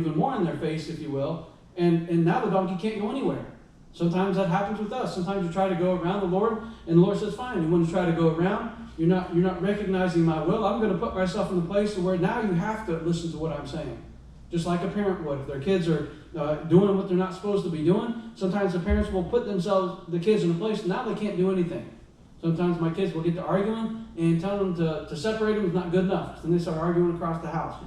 even more in their face, if you will, and now the donkey can't go anywhere. Sometimes that happens with us. Sometimes you try to go around the Lord, and the Lord says, fine, you want to try to go around, you're not recognizing my will. I'm going to put myself in the place where now you have to listen to what I'm saying. Just like a parent would. If their kids are doing what they're not supposed to be doing, sometimes the parents will put the kids in a place, and now they can't do anything. Sometimes my kids will get to arguing, and telling them to separate them is not good enough. Then they start arguing across the house,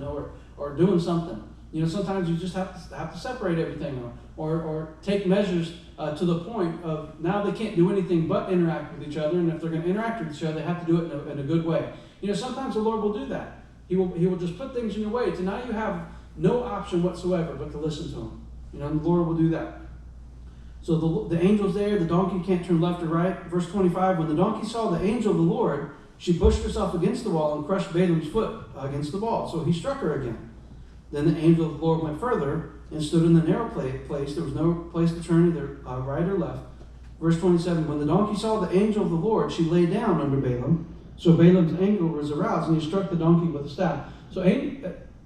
or doing something. Sometimes you just have to separate everything, or take measures to the point of now they can't do anything but interact with each other, and if they're going to interact with each other, they have to do it in a good way. Sometimes the Lord will do that. He will just put things in your way, so now you have no option whatsoever but to listen to Him. The Lord will do that. So the angel's there, the donkey can't turn left or right. Verse 25, when the donkey saw the angel of the Lord, she pushed herself against the wall and crushed Balaam's foot against the wall. So he struck her again. Then the angel of the Lord went further and stood in the narrow place. There was no place to turn either right or left. Verse 27, when the donkey saw the angel of the Lord, she lay down under Balaam. So Balaam's anger was aroused, and he struck the donkey with a staff. So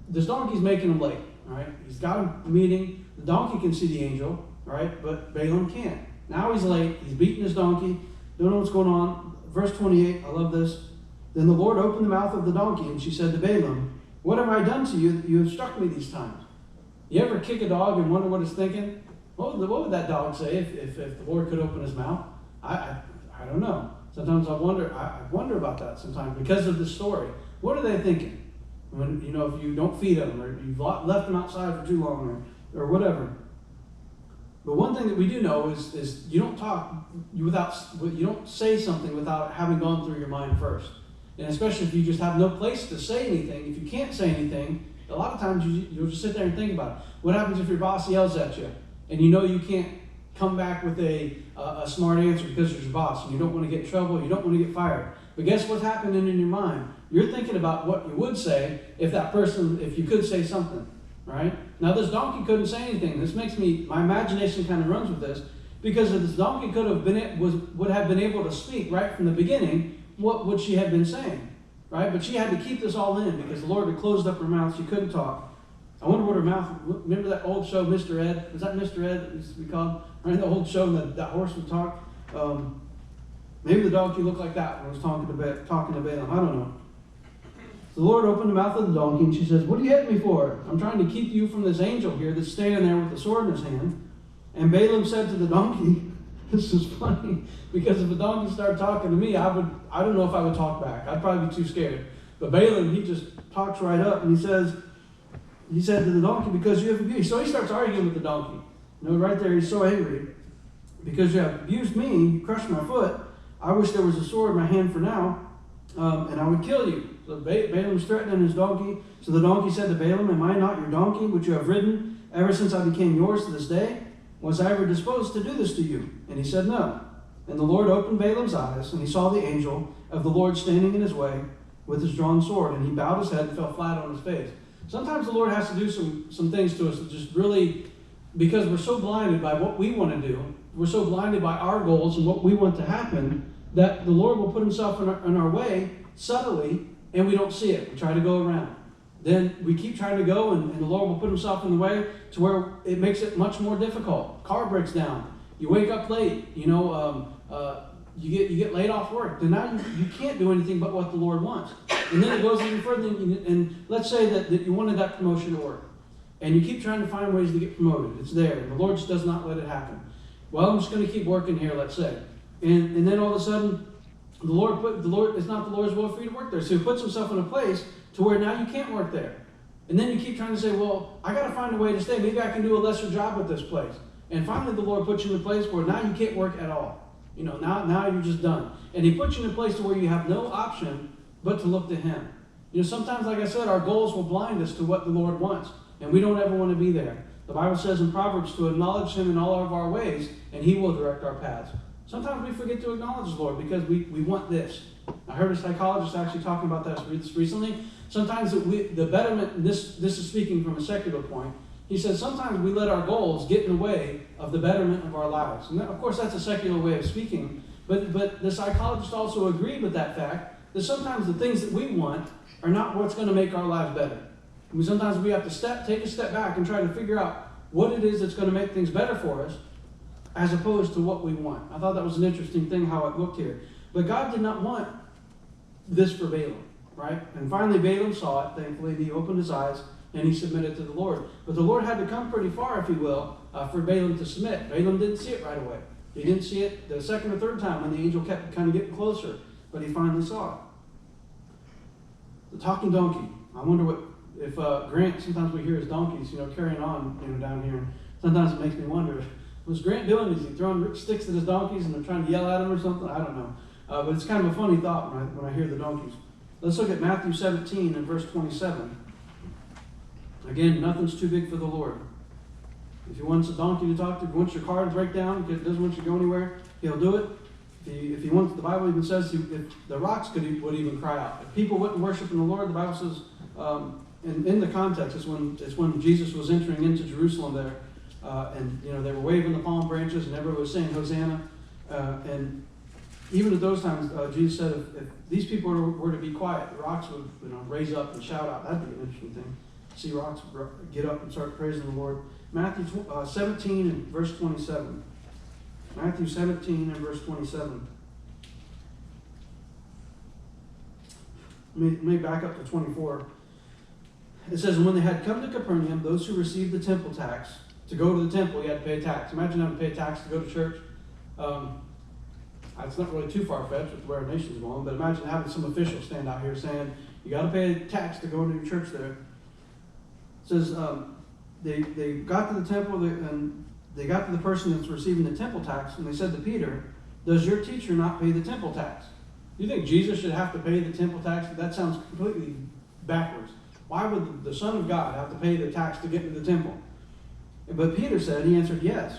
this donkey's making him late. All right, he's got a meeting. The donkey can see the angel, all right, but Balaam can't. Now he's late. He's beating his donkey. Don't know what's going on. Verse 28, I love this. Then the Lord opened the mouth of the donkey, and she said to Balaam, what have I done to you that you have struck me these times? You ever kick a dog and wonder what it's thinking? What would that dog say if the Lord could open his mouth? I don't know. Sometimes I wonder about that sometimes because of this story. What are they thinking? When if you don't feed them, or you've left them outside for too long, or whatever. But one thing that we do know is you don't you don't say something without having gone through your mind first. And especially if you just have no place to say anything, if you can't say anything, a lot of times you'll just sit there and think about it. What happens if your boss yells at you and you can't come back with a smart answer because you're your boss and you don't want to get in trouble, you don't want to get fired. But guess what's happening in your mind? You're thinking about what you would say if you could say something, right? Now this donkey couldn't say anything. This makes my imagination kind of runs with this, because if this donkey would have been able to speak right from the beginning, what would she have been saying, right? But she had to keep this all in because the Lord had closed up her mouth. She couldn't talk. I wonder what her mouth, remember that old show, Mr. Ed? Was that Mr. Ed that used to be called? Right, the old show that horse would talk. Maybe the donkey looked like that when it was talking to Balaam. I don't know. The Lord opened the mouth of the donkey, and she says, what are you hitting me for? I'm trying to keep you from this angel here that's standing there with the sword in his hand. And Balaam said to the donkey, this is funny, because if a donkey started talking to me, I don't know if I would talk back. I'd probably be too scared. But Balaam, he just talks right up, and he said to the donkey, because you have abused. So he starts arguing with the donkey. Right there, he's so angry. Because you have abused me, you crushed my foot. I wish there was a sword in my hand for now, and I would kill you. So Balaam's threatening his donkey. So the donkey said to Balaam, am I not your donkey, which you have ridden ever since I became yours to this day? Was I ever disposed to do this to you? And he said, no. And the Lord opened Balaam's eyes, and he saw the angel of the Lord standing in his way with his drawn sword, and he bowed his head and fell flat on his face. Sometimes the Lord has to do some things to us that just really, because we're so blinded by what we want to do, we're so blinded by our goals and what we want to happen, that the Lord will put himself in our way subtly, and we don't see it. We try to go around. Then we keep trying to go, and the Lord will put himself in the way to where it makes it much more difficult. Car breaks down. You wake up late. You get laid off work. Then now you can't do anything but what the Lord wants. And then it goes even further. And let's say that you wanted that promotion at work, and you keep trying to find ways to get promoted. It's there. The Lord just does not let it happen. Well, I'm just going to keep working here, let's say. And then all of a sudden, the Lord, it's not the Lord's will for you to work there. So he puts himself in a place to where now you can't work there. And then you keep trying to say, well, I got to find a way to stay. Maybe I can do a lesser job at this place. And finally the Lord puts you in a place where now you can't work at all. Now you're just done. And he puts you in a place to where you have no option but to look to him. Sometimes, like I said, our goals will blind us to what the Lord wants. And we don't ever want to be there. The Bible says in Proverbs to acknowledge him in all of our ways, and he will direct our paths. Sometimes we forget to acknowledge the Lord because we want this. I heard a psychologist actually talking about that recently. Sometimes the betterment, this is speaking from a secular point, he says sometimes we let our goals get in the way of the betterment of our lives. And of course that's a secular way of speaking, but the psychologist also agreed with that fact, that sometimes the things that we want are not what's going to make our lives better. I mean, sometimes we have to take a step back and try to figure out what it is that's going to make things better for us as opposed to what we want. I thought that was an interesting thing how it looked here. But God did not want this for Balaam, right? And finally Balaam saw it, thankfully, and he opened his eyes and he submitted to the Lord. But the Lord had to come pretty far, if you will, for Balaam to submit. Balaam didn't see it right away. He didn't see it the second or third time when the angel kept kind of getting closer, but he finally saw it. The talking donkey. I wonder if Grant, sometimes we hear his donkeys, carrying on, down here. Sometimes it makes me wonder, what's Grant doing? Is he throwing sticks at his donkeys and they're trying to yell at him or something? I don't know. But it's kind of a funny thought when I hear the donkeys. Let's look at Matthew 17 and verse 27. Again, nothing's too big for the Lord. If he wants a donkey to talk to, if he wants your car to break down, if he doesn't want you to go anywhere, he'll do it. If he wants, the Bible even says if the rocks would even cry out. If people wouldn't worship in the Lord, the Bible says, in the context, it's when Jesus was entering into Jerusalem there, and they were waving the palm branches and everyone was saying Hosanna, and even at those times, Jesus said if these people were to be quiet, the rocks would raise up and shout out. That'd be an interesting thing. See rocks get up and start praising the Lord. Matthew 17 and verse 27. Matthew 17 and verse 27. Let me back up to 24. It says, and when they had come to Capernaum, those who received the temple tax, to go to the temple, you had to pay a tax. Imagine having to pay a tax to go to church. It's not really too far-fetched with where our nation's going, but imagine having some official stand out here saying, you got to pay a tax to go into your church there. It says, they got to the temple, and they got to the person that's receiving the temple tax, and they said to Peter, does your teacher not pay the temple tax? Do you think Jesus should have to pay the temple tax? That sounds completely backwards. Why would the Son of God have to pay the tax to get into the temple? But Peter said, he answered, yes.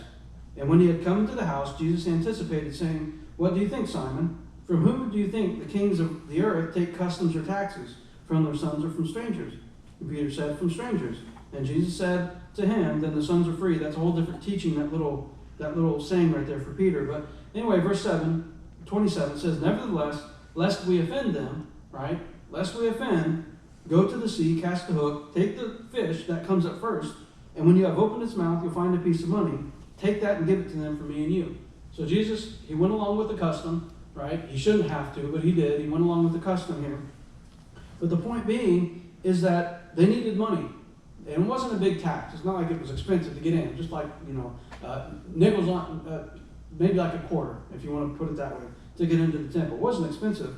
And when he had come into the house, Jesus anticipated, saying, what do you think, Simon? From whom do you think the kings of the earth take customs or taxes? From their sons or from strangers? And Peter said, from strangers. And Jesus said to him, then the sons are free. That's a whole different teaching, that little saying right there for Peter. But anyway, verse 27 says, nevertheless, lest we offend them, right? Lest we offend, go to the sea, cast the hook, take the fish that comes up first, and when you have opened its mouth, you'll find a piece of money. Take that and give it to them for me and you. So Jesus, he went along with the custom, right? He shouldn't have to, but he did. He went along with the custom here. But the point being is that they needed money. And it wasn't a big tax. It's not like it was expensive to get in. Just like, nickels on, maybe like a quarter, if you want to put it that way, to get into the temple. It wasn't expensive.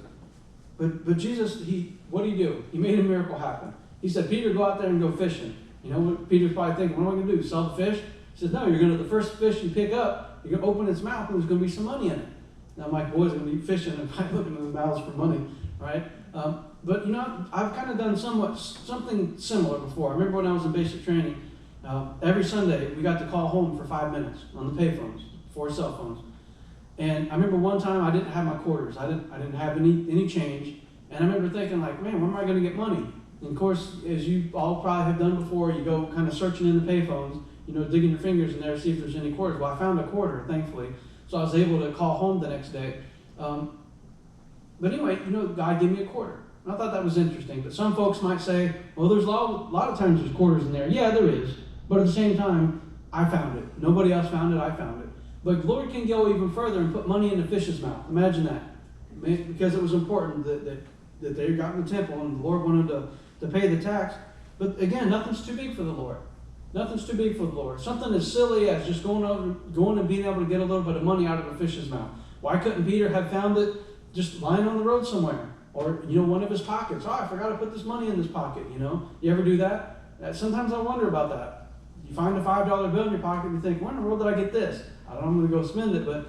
But Jesus, what did he do? He made a miracle happen. He said, Peter, go out there and go fishing. You know what Peter's probably thinking, what am I going to do? Sell the fish? He says, no, the first fish you pick up, you're going to open its mouth and there's going to be some money in it. Now my boys are going to be fishing and probably looking in the mouths for money, right? But I've kind of done something similar before. I remember when I was in basic training, every Sunday we got to call home for 5 minutes on the payphones, 4 cell phones. And I remember one time I didn't have my quarters. I didn't have any change. And I remember thinking like, man, where am I going to get money? And of course, as you all probably have done before, you go kind of searching in the payphones, digging your fingers in there to see if there's any quarters. Well, I found a quarter, thankfully. So I was able to call home the next day. But anyway, God gave me a quarter. And I thought that was interesting. But some folks might say, well, there's a lot of times there's quarters in there. Yeah, there is. But at the same time, I found it. Nobody else found it. I found it. But the Lord can go even further and put money in the fish's mouth. Imagine that. Because it was important that they got in the temple and the Lord wanted to pay the tax. But again, nothing's too big for the Lord. Nothing's too big for the Lord. Something as silly as just going and being able to get a little bit of money out of a fish's mouth. Why couldn't Peter have found it just lying on the road somewhere? Or, one of his pockets. Oh, I forgot to put this money in this pocket, You ever do that? Sometimes I wonder about that. You find a $5 bill in your pocket and you think, where in the world did I get this? I don't know, I'm going to go spend it, but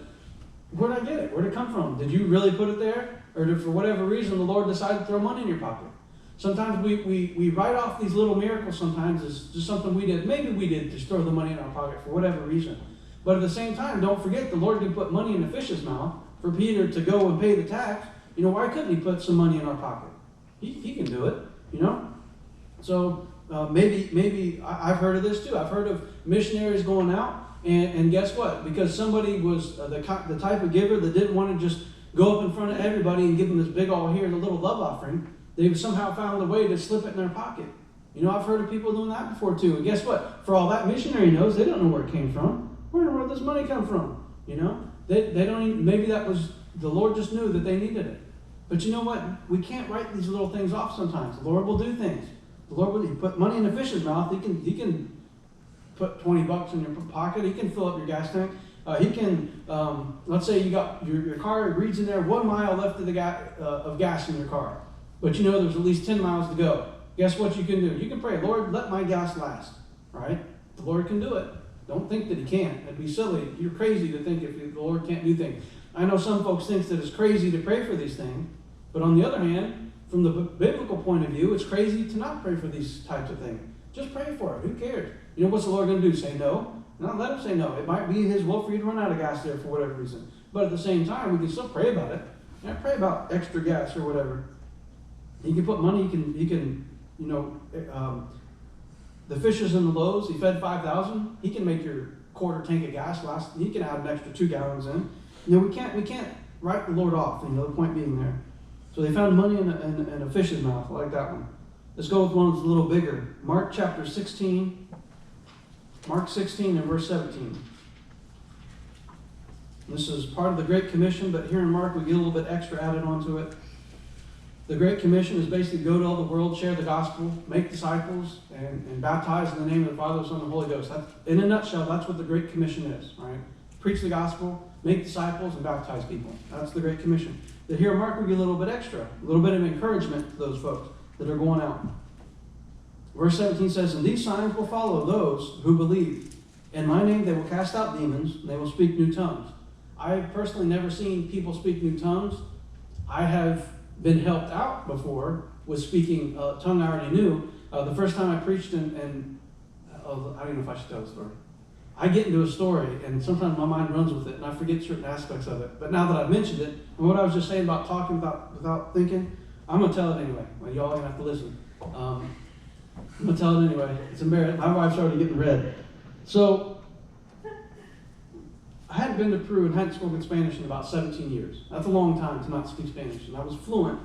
where did I get it? Where did it come from? Did you really put it there? Or did, for whatever reason, the Lord decided to throw money in your pocket? Sometimes we write off these little miracles sometimes as just something we did. Maybe we did just throw the money in our pocket for whatever reason. But at the same time, don't forget the Lord can put money in the fish's mouth for Peter to go and pay the tax. Why couldn't he put some money in our pocket? He can do it, So maybe I've heard of this too. I've heard of missionaries going out and guess what? Because somebody was the type of giver that didn't want to just go up in front of everybody and give them this big the little love offering. They've somehow found a way to slip it in their pocket. You know, I've heard of people doing that before too. And guess what? For all that missionary knows, they don't know where it came from. Where in the world does money come from? You know, they don't even, maybe that was, the Lord just knew that they needed it. But you know what? We can't write these little things off sometimes. The Lord will do things. The Lord will, He put money in a fish's mouth. He can put $20 in your pocket. He can fill up your gas tank. He can, let's say you got your car reads in there 1 mile left of of gas in your car. But you know there's at least 10 miles to go. Guess what you can do? You can pray, Lord, let my gas last. Right? The Lord can do it. Don't think that He can't. It'd be silly. You're crazy to think if the Lord can't do things. I know some folks think that it's crazy to pray for these things. But on the other hand, from the biblical point of view, it's crazy to not pray for these types of things. Just pray for it. Who cares? You know, what's the Lord going to do? Say no? No, let Him say no. It might be His will for you to run out of gas there for whatever reason. But at the same time, we can still pray about it. Yeah, pray about extra gas or whatever. He can put money. He can, you know, the fishes and the loaves. He fed 5,000. He can make your quarter tank of gas last. He can add an extra 2 gallons in. You know, we can't write the Lord off. You know, the point being there. So they found money in a fish's mouth. I like that one. Let's go with one that's a little bigger. Mark chapter 16. Mark 16 and verse 17. This is part of the Great Commission, but here in Mark we get a little bit extra added onto it. The Great Commission is basically go to all the world, share the gospel, make disciples, and baptize in the name of the Father, the Son, and the Holy Ghost. In a nutshell, that's what the Great Commission is. Right? Preach the gospel, make disciples, and baptize people. That's the Great Commission. But here in Mark we get a little bit extra, a little bit of encouragement to those folks that are going out. Verse 17 says, and these signs will follow those who believe. In my name they will cast out demons, and they will speak new tongues. I've personally never seen people speak new tongues. I have been helped out before with speaking a tongue I already knew. The first time I preached I don't know if I should tell the story. I get into a story, and sometimes my mind runs with it, and I forget certain aspects of it. But now that I've mentioned it, and what I was just saying about talking without thinking, I'm going to tell it anyway. Well, y'all are going to have to listen. I'm going to tell it anyway. It's embarrassing. My wife's already getting red. So, I hadn't been to Peru and hadn't spoken Spanish in about 17 years. That's a long time to not speak Spanish. And I was fluent,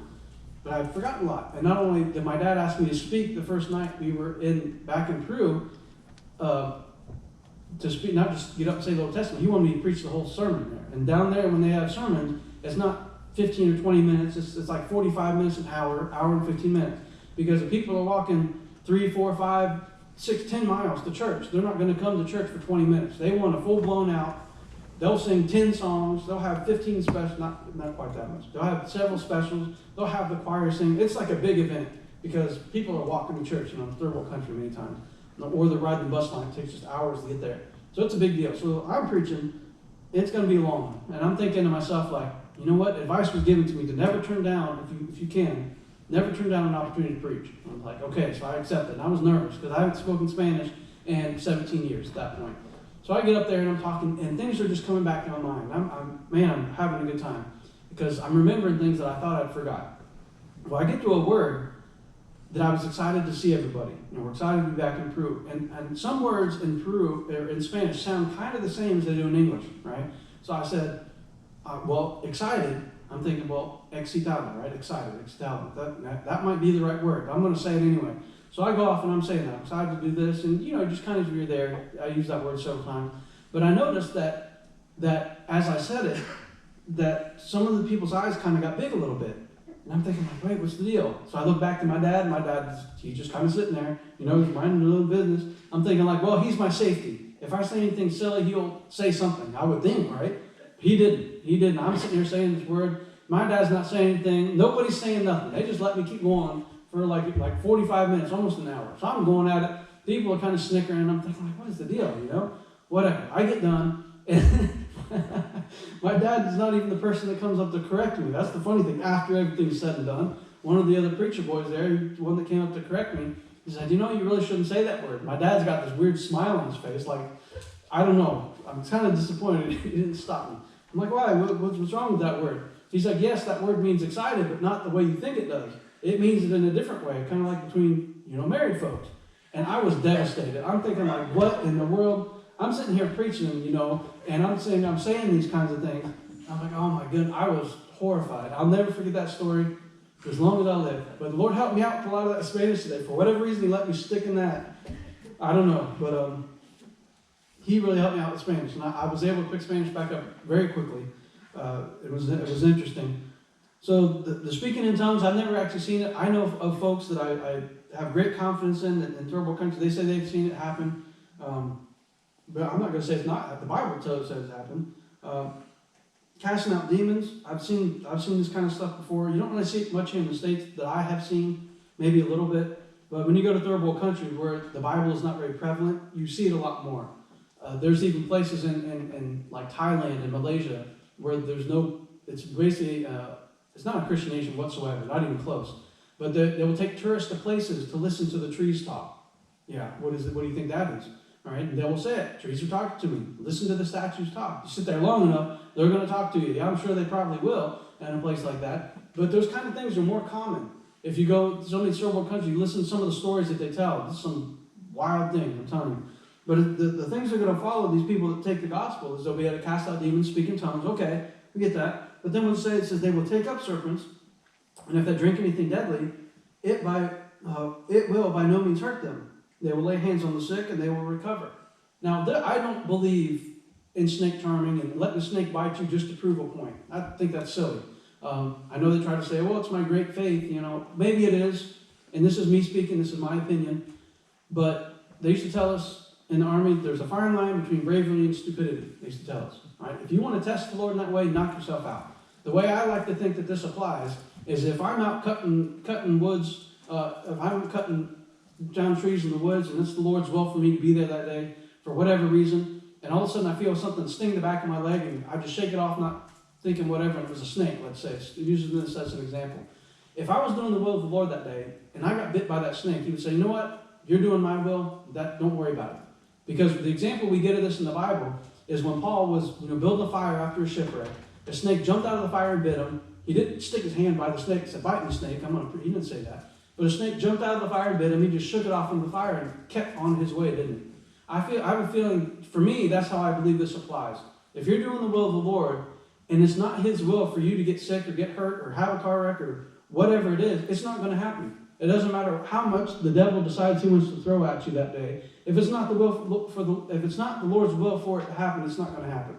but I'd forgotten a lot. And not only did my dad ask me to speak the first night we were back in Peru, to speak, not just get up and say the Old Testament. He wanted me to preach the whole sermon there. And down there, when they have sermons, it's not 15 or 20 minutes. It's like 45 minutes, an hour and 15 minutes. Because if people are walking 3, 4, 5, 6, 10 miles to church, they're not going to come to church for 20 minutes. They want a full-blown out. They'll sing 10 songs. They'll have 15 specials, not quite that much. They'll have several specials. They'll have the choir sing. It's like a big event because people are walking to church, third world country many times. Or they're riding the bus line. It takes just hours to get there. So it's a big deal. So I'm preaching. It's going to be long. And I'm thinking to myself, like, you know what? Advice was given to me to never turn down, if you can, never turn down an opportunity to preach. I'm like, okay, so I accept it. And I was nervous because I haven't spoken Spanish in 17 years at that point. So I get up there and I'm talking, and things are just coming back to my mind. I'm having a good time because I'm remembering things that I thought I'd forgot. Well, I get to a word that I was excited to see everybody. We're excited to be back in Peru. And some words in Peru, or in Spanish, sound kind of the same as they do in English, right? So I said, excited. I'm thinking, excitado, right? Excited, excitado. That might be the right word. I'm going to say it anyway. So I go off and I'm saying that. I'm excited to do this. And, just kind of as you're there, I use that word several times. But I noticed that as I said it, that some of the people's eyes kind of got big a little bit. And I'm thinking, like, wait, what's the deal? So I look back to my dad. My dad, he's just kind of sitting there, he's minding his own business. I'm thinking, like, well, he's my safety. If I say anything silly, he'll say something. I would think, right? He didn't. I'm sitting here saying this word. My dad's not saying anything. Nobody's saying nothing. They just let me keep going for like 45 minutes, almost an hour. So I'm going at it. People are kind of snickering, and I'm thinking, like, what is the deal, Whatever. I get done, and my dad is not even the person that comes up to correct me. That's the funny thing. After everything's said and done, one of the other preacher boys there, the one that came up to correct me, he said, you really shouldn't say that word. My dad's got this weird smile on his face, like, I don't know. I'm kind of disappointed he didn't stop me. I'm like, why? What's wrong with that word? He's like, yes, that word means excited, but not the way you think it does. It means it in a different way, kind of like between, married folks. And I was devastated. I'm thinking, like, what in the world? I'm sitting here preaching, and I'm saying these kinds of things. I'm like, oh my goodness, I was horrified. I'll never forget that story. as long as I live. But the Lord helped me out with a lot of that Spanish today. For whatever reason, He let me stick in that. I don't know, but He really helped me out with Spanish, and I was able to pick Spanish back up very quickly. It was interesting. So the speaking in tongues, I've never actually seen it. I know of folks that I have great confidence in third world countries. They say they've seen it happen. But I'm not going to say it's not. The Bible says it happened. Casting out demons, I've seen this kind of stuff before. You don't really see it much here in the States that I have seen, maybe a little bit. But when you go to third world countries where the Bible is not very prevalent, you see it a lot more. There's even places in like Thailand and Malaysia where it's basically, it's not a Christian nation whatsoever, not even close. But they will take tourists to places to listen to the trees talk. Yeah, what is it? What do you think that is? All right, and they will say it. Trees are talking to me. Listen to the statues talk. You sit there long enough, they're going to talk to you. Yeah, I'm sure they probably will in a place like that. But those kind of things are more common. If you go to so many third world countries, you listen to some of the stories that they tell. This is some wild thing, I'm telling you. But the things that are going to follow these people that take the gospel is they'll be able to cast out demons, speak in tongues. Okay, we get that. But then when it says they will take up serpents, and if they drink anything deadly, it will by no means hurt them. They will lay hands on the sick and they will recover. Now, I don't believe in snake charming and letting a snake bite you just to prove a point. I think that's silly. I know they try to say, well, it's my great faith. Maybe it is. And this is me speaking. This is my opinion. But they used to tell us in the Army, there's a fine line between bravery and stupidity. They used to tell us. Right? If you want to test the Lord in that way, knock yourself out. The way I like to think that this applies is if I'm out cutting woods, if I'm cutting down trees in the woods, and it's the Lord's will for me to be there that day for whatever reason, and all of a sudden I feel something sting the back of my leg, and I just shake it off, not thinking whatever, it was a snake, let's say, using this as an example. If I was doing the will of the Lord that day, and I got bit by that snake, He would say, you know what, you're doing my will, don't worry about it. Because the example we get of this in the Bible is when Paul was building a fire after a shipwreck, a snake jumped out of the fire and bit him. He didn't stick his hand by the snake and said, bite me, snake, he didn't say that. But a snake jumped out of the fire and bit him. He just shook it off from the fire and kept on his way, didn't he? I have a feeling, for me, that's how I believe this applies. If you're doing the will of the Lord, and it's not His will for you to get sick or get hurt or have a car wreck or whatever it is, it's not going to happen. It doesn't matter how much the devil decides he wants to throw at you that day. If it's not if it's not the Lord's will for it to happen, it's not going to happen.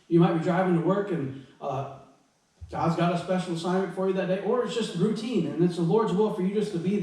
You might be driving to work and God's got a special assignment for you that day, or it's just routine and it's the Lord's will for you just to be there.